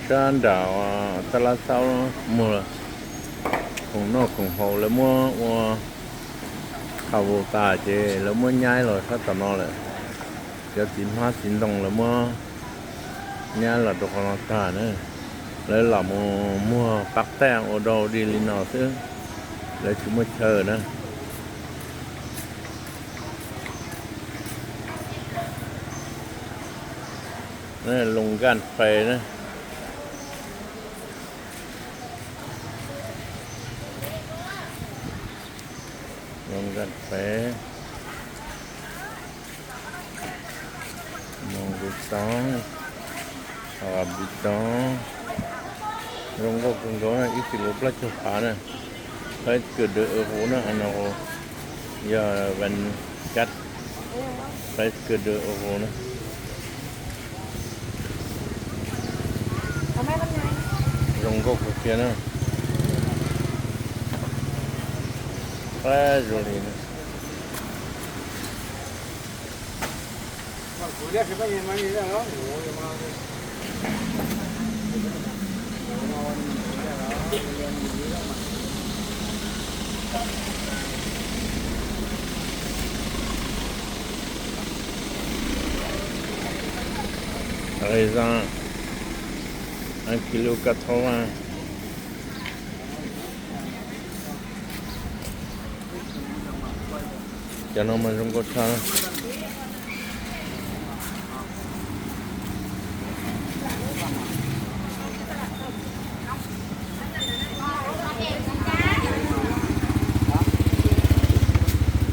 山岛啊，达拉萨么，ของนอกของเขาแล้วมัวข้าวตาเจแล้วมัวย้ายเลยถ้าตอนนั้นเลยจะสินห้าสินตรงแล้วมัวย้ายเลยตัวของตาเนี่ยแล้วเรามัวปักแต้งโอดอดีลินอซึ่งแล้วชุมเชอนะนี่ลงกันไปนะลงกันไปมองดูต้องอาบิต้องลงก็คงต้องอีกสิบกว่าชั่วโมงนะใครเกิดเดือดหัวนะอันนั้นอย่าวันกัดใครเกิดเดือดหัวนะลงก็คุยนะแค่จริงนะraisin 1,80 kg cho nó mà không có sao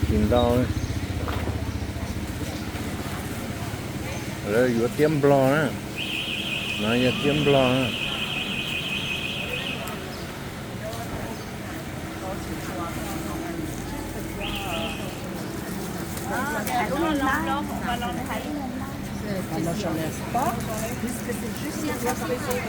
chìm đau đấy rồi vừa tiêm blo á nó vừa tiêm blo á Ça ne s'enlève pas, puisque c'est juste une pièce spéciale.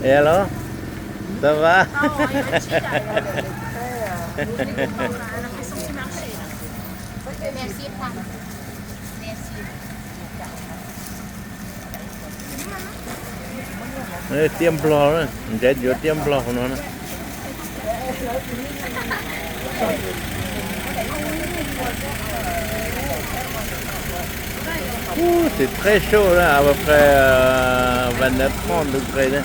Et alors? Ça va? Tiêm blo đó, chết vừa tiêm blo của nó. C'est très chaud là, à peu près 29-30 degrés là.